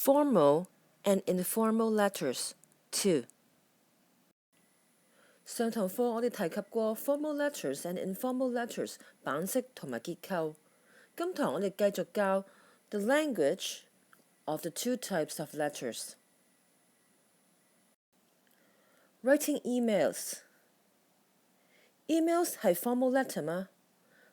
Formal and informal letters 2. 上堂課我哋提及過 formal letters and informal letters 版式同埋結構。今堂我哋繼續教 the language of the two types of letters. Writing emails. Emails 係 formal letter 嗎？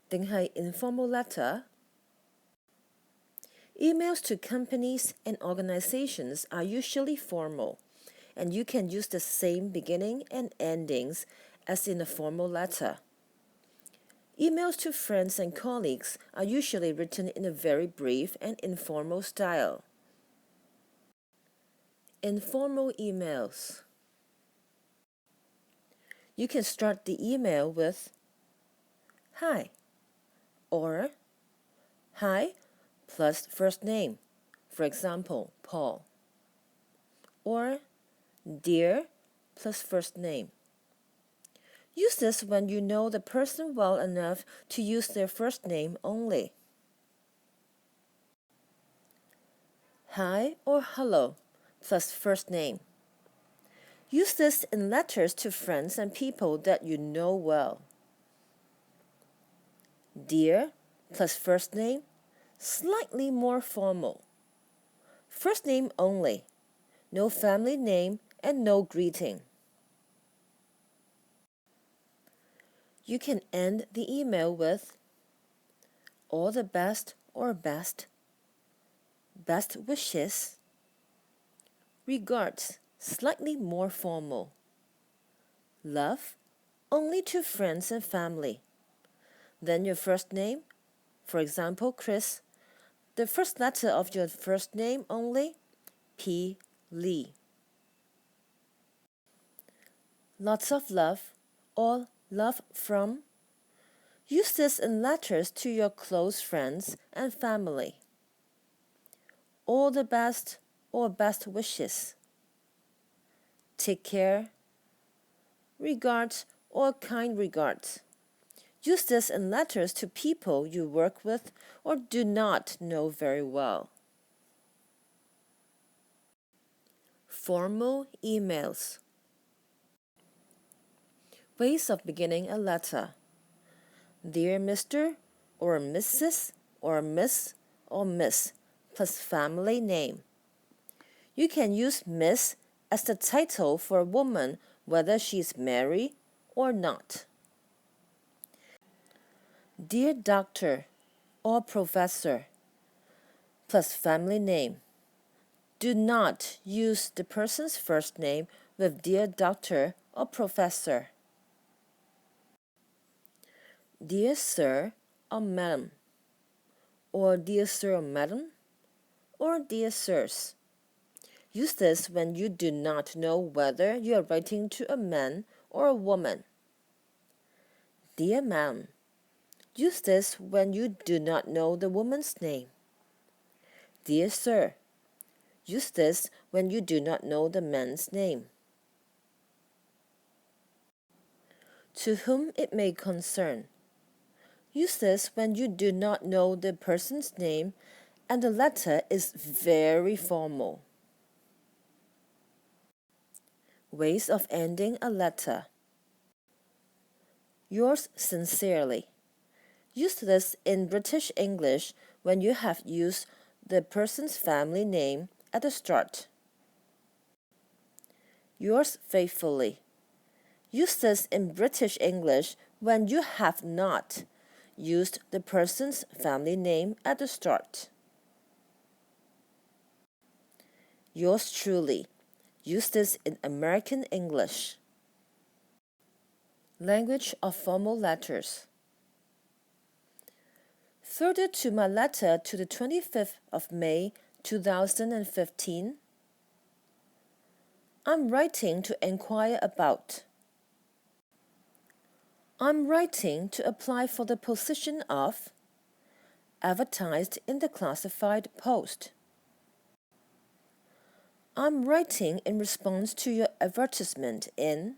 定係 informal letter?Emails to companies and organizations are usually formal, and you can use the same beginning and endings as in a formal letter. Emails to friends and colleagues are usually written in a very brief and informal style. Informal emails. You can start the email with "Hi" or "Hi" plus first name, for example, Paul, or "Dear" plus first name. Use this when you know the person well enough to use their first name only. Hi or hello plus first name. Use this in letters to friends and people that you know well. Dear plus first name, slightly more formal. First name only, no family name and no greeting. You can end the email with all the best or best wishes, regards, slightly more formal, love, only to friends and family. Then your first name, for example, Chris, the first letter of your first name only, P. Lee. Lots of love or love from. Use this in letters to your close friends and family. All the best or best wishes. Take care. Regards or kind regards. Use this in letters to people you work with or do not know very well. Formal emails. Ways of beginning a letter. Dear Mr. or Mrs. or Miss or Miss plus family name. You can use Miss as the title for a woman whether she is married or not. Dear Doctor or Professor plus family name. Do not use the person's first name with Dear Doctor or Professor. Dear Sir or Madam, or Dear Sir or Madam, or Dear Sirs. Use this when you do not know whether you are writing to a man or a woman. Dear Ma'am. Use this when you do not know the woman's name. Dear Sir. Use this when you do not know the man's name. To whom it may concern. Use this when you do not know the person's name and the letter is very formal. Ways of ending a letter. Yours sincerely. Use this in British English when you have used the person's family name at the start. Yours faithfully. Use this in British English when you have not used the person's family name at the start. Yours truly. Use this in American English. Language of formal letters. Further to my letter to the 25th of May, 2015, I'm writing to inquire about. I'm writing to apply for the position of advertised in the classified post. I'm writing in response to your advertisement in.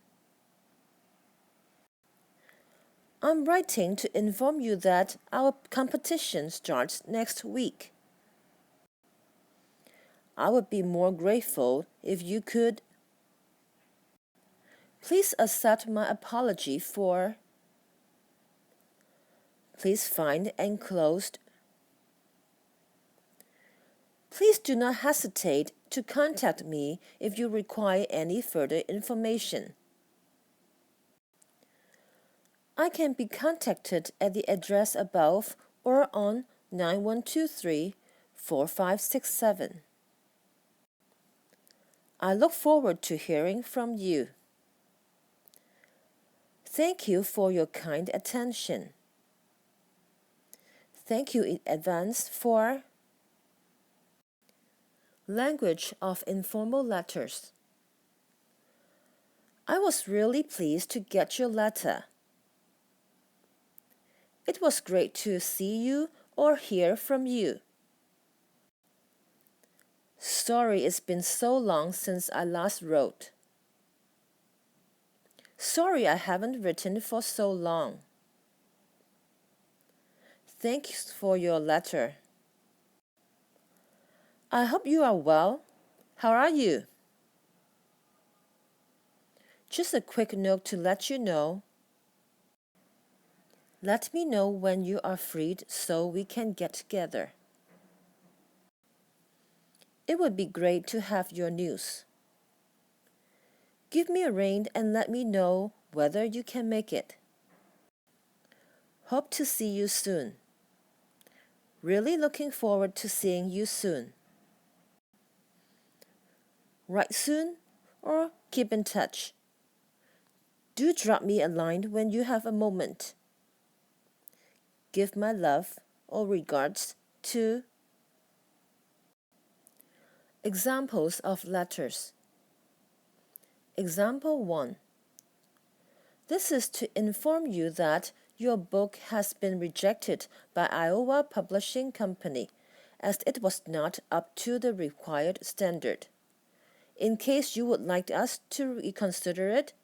I'm writing to inform you that our competition starts next week. I would be more grateful if you could. Please accept my apology for. Please find enclosed. Please do not hesitate to contact me if you require any further information. I can be contacted at the address above or on 9123-4567. I look forward to hearing from you. Thank you for your kind attention. Thank you in advance for. Language of informal letters. I was really pleased to get your letter. It was great to see you or hear from you. Sorry it's been so long since I last wrote. Sorry I haven't written for so long. Thanks for your letter. I hope you are well. How are you? Just a quick note to let you know. Let me know when you are freed so we can get together. It would be great to have your news. Give me a ring and let me know whether you can make it. Hope to see you soon. Really looking forward to seeing you soon. Write soon or keep in touch. Do drop me a line when you have a moment. Give my love or regards to. Examples of letters. Example 1. This is to inform you that your book has been rejected by Iowa Publishing Company as it was not up to the required standard. In case you would like us to reconsider it,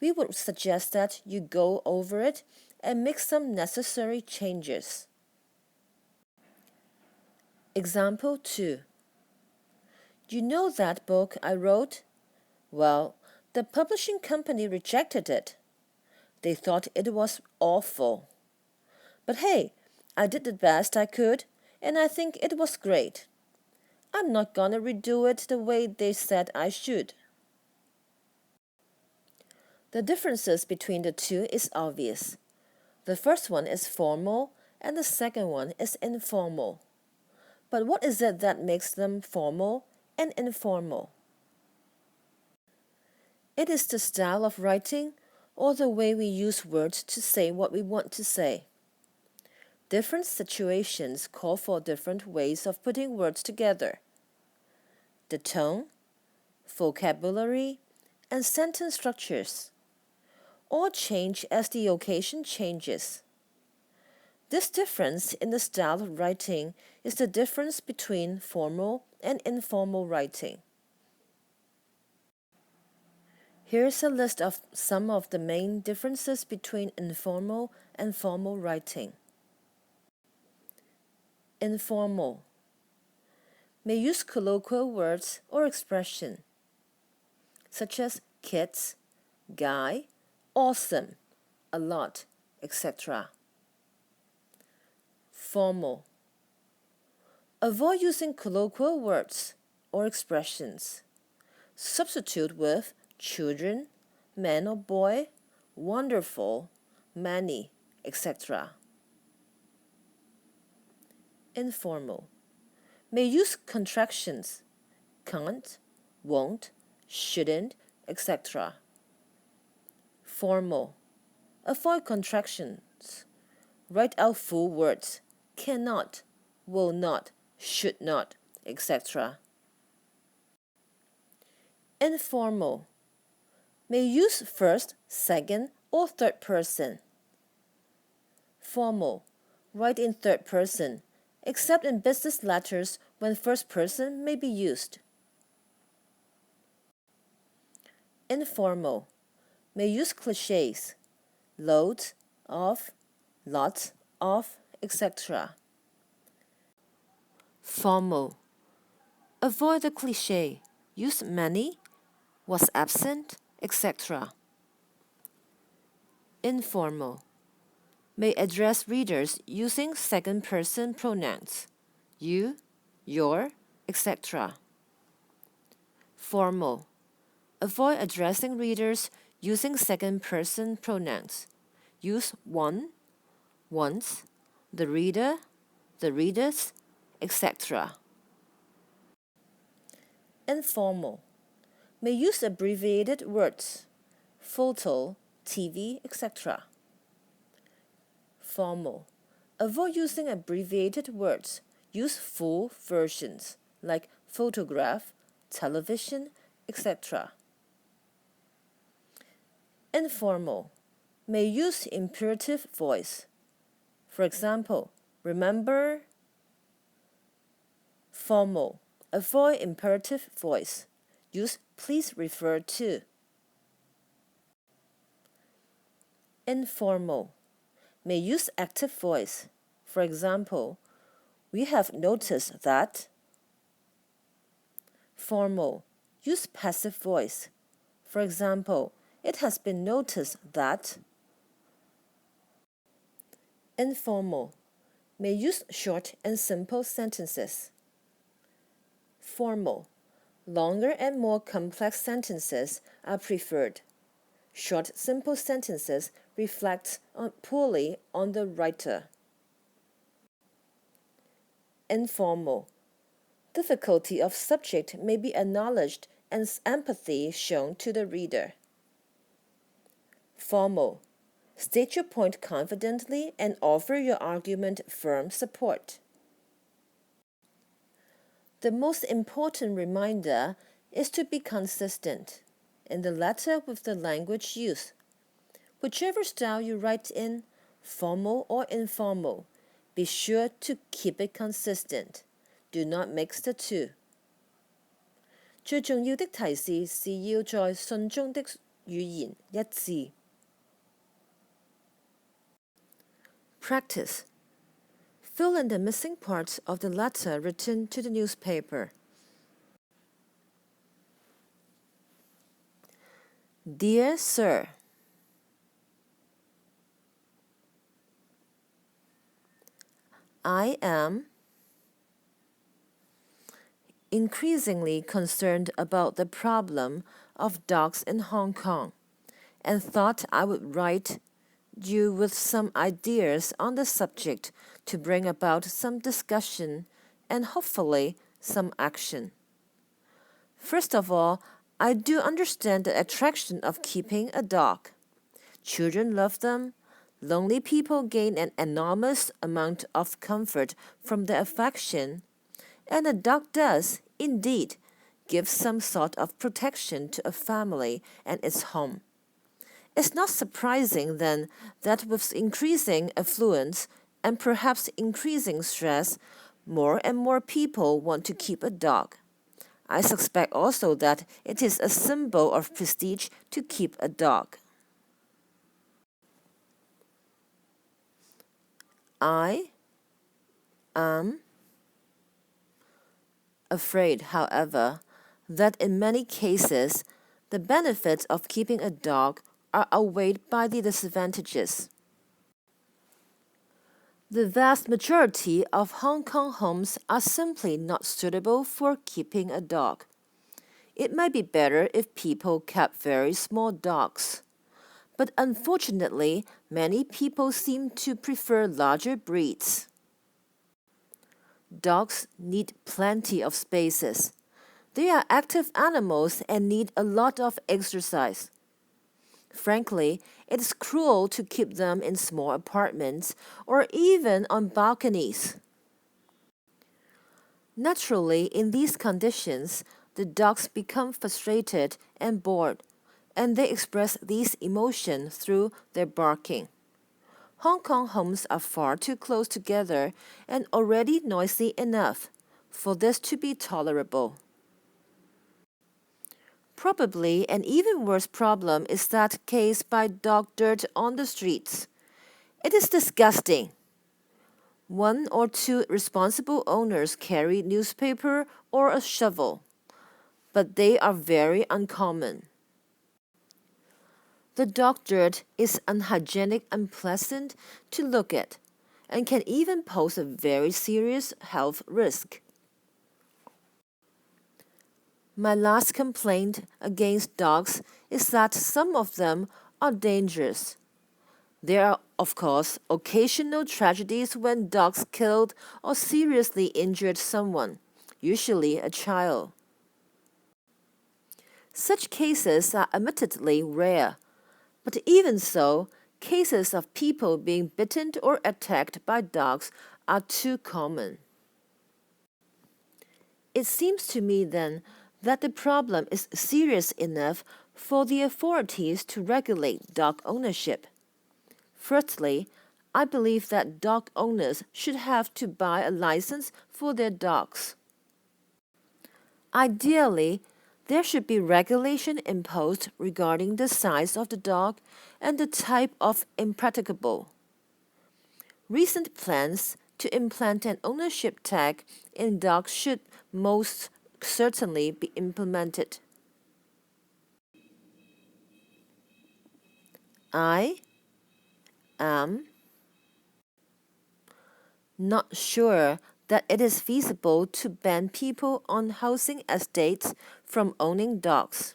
we would suggest that you go over it and make some necessary changes. Example 2. You know that book I wrote? Well, the publishing company rejected it. They thought it was awful. But hey, I did the best I could, and I think it was great. I'm not gonna redo it the way they said I should. The differences between the two is obvious. The first one is formal and the second one is informal. But what is it that makes them formal and informal? It is the style of writing or the way we use words to say what we want to say. Different situations call for different ways of putting words together. The tone, vocabulary, and sentence structures all change as the occasion changes. This difference in the style of writing is the difference between formal and informal writing. Here's a list of some of the main differences between informal and formal writing. Informal may use colloquial words or expression, such as kids, guy, awesome, a lot, etc. Formal. Avoid using colloquial words or expressions. Substitute with children, man or boy, wonderful, many, etc. Informal. May use contractions, can't, won't, shouldn't, etc. Formal. Avoid contractions. Write out full words, cannot, will not, should not, etc. Informal. May use first, second, or third person. Formal. Write in third person, except in business letters when first person may be used. Informal. May use cliches, loads of, lots of, etc. Formal. Avoid the cliché. Use many, was absent, etc. Informal. May address readers using second-person pronouns, you, your, etc. Formal. Avoid addressing readers using second-person pronouns. Use one, ones, the reader, the readers, etc. Informal. May use abbreviated words, photo, TV, etc. Formal. Avoid using abbreviated words. Use full versions like photograph, television, etc. Informal. May use imperative voice. For example, remember. Formal. Avoid imperative voice. Use please refer to. Informal. May use active voice. For example, we have noticed that. Formal. Use passive voice. For example, it has been noticed that. Informal. May use short and simple sentences. Formal. Longer and more complex sentences are preferred. Short, simple sentences reflect poorly on the writer. Informal. Difficulty of subject may be acknowledged and empathy shown to the reader. Formal. State your point confidently and offer your argument firm support. The most important reminder is to be consistent in the letter with the language used. Whichever style you write in, formal or informal, be sure to keep it consistent. Do not mix the two. 最重要的提示是要在信中的語言一致。Practice. Fill in the missing parts of the letter written to the newspaper. Dear Sir, I am increasingly concerned about the problem of dogs in Hong Kong and thought I would write you with some ideas on the subject to bring about some discussion and hopefully some action. First of all, I do understand the attraction of keeping a dog. Children love them. Lonely people gain an enormous amount of comfort from their affection, and a dog does, indeed, give some sort of protection to a family and its home. It's not surprising, then, that with increasing affluence and perhaps increasing stress, more and more people want to keep a dog. I suspect also that it is a symbol of prestige to keep a dog. I am afraid, however, that in many cases, the benefits of keeping a dog are outweighed by the disadvantages. The vast majority of Hong Kong homes are simply not suitable for keeping a dog. It might be better if people kept very small dogs. But unfortunately, many people seem to prefer larger breeds. Dogs need plenty of spaces. They are active animals and need a lot of exercise. Frankly, it is cruel to keep them in small apartments or even on balconies. Naturally, in these conditions, the dogs become frustrated and bored, and they express these emotions through their barking. Hong Kong homes are far too close together and already noisy enough for this to be tolerable. Probably an even worse problem is that case by dog dirt on the streets. It is disgusting. One or two responsible owners carry newspaper or a shovel, but they are very uncommon. The dog dirt is unhygienic and unpleasant to look at, and can even pose a very serious health risk. My last complaint against dogs is that some of them are dangerous. There are, of course, occasional tragedies when dogs killed or seriously injured someone, usually a child. Such cases are admittedly rare, but even so, cases of people being bitten or attacked by dogs are too common. It seems to me then that the problem is serious enough for the authorities to regulate dog ownership. Firstly, I believe that dog owners should have to buy a license for their dogs. Ideally, there should be regulation imposed regarding the size of the dog and the type of impracticable. Recent plans to implant an ownership tag in dogs should most certainly be implemented. I am not sure that it is feasible to ban people on housing estates from owning dogs.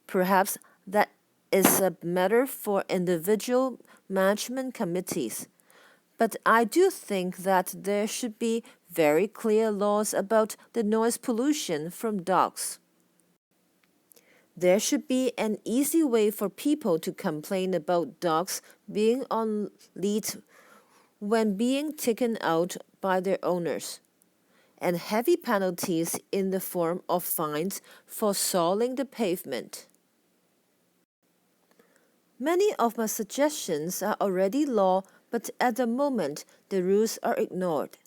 Perhaps that is a matter for individual management committees. But I do think that there should be very clear laws about the noise pollution from dogs. There should be an easy way for people to complain about dogs being on lead when being taken out by their owners, and heavy penalties in the form of fines for soiling the pavement. Many of my suggestions are already law, but at the moment the rules are ignored.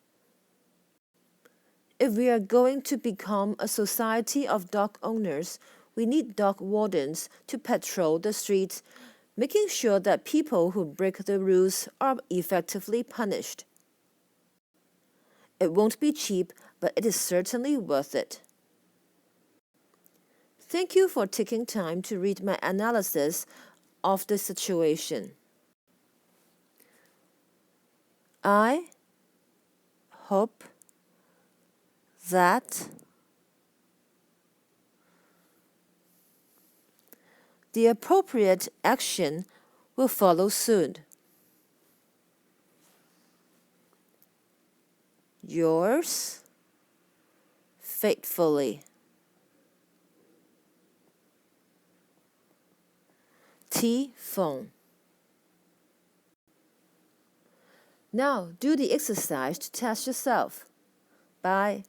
If we are going to become a society of dog owners, we need dog wardens to patrol the streets, making sure that people who break the rules are effectively punished. It won't be cheap, but it is certainly worth it. Thank you for taking time to read my analysis of the situation. I hope that the appropriate action will follow soon. Yours faithfully, T. Feng. Now do the exercise to test yourself. Bye.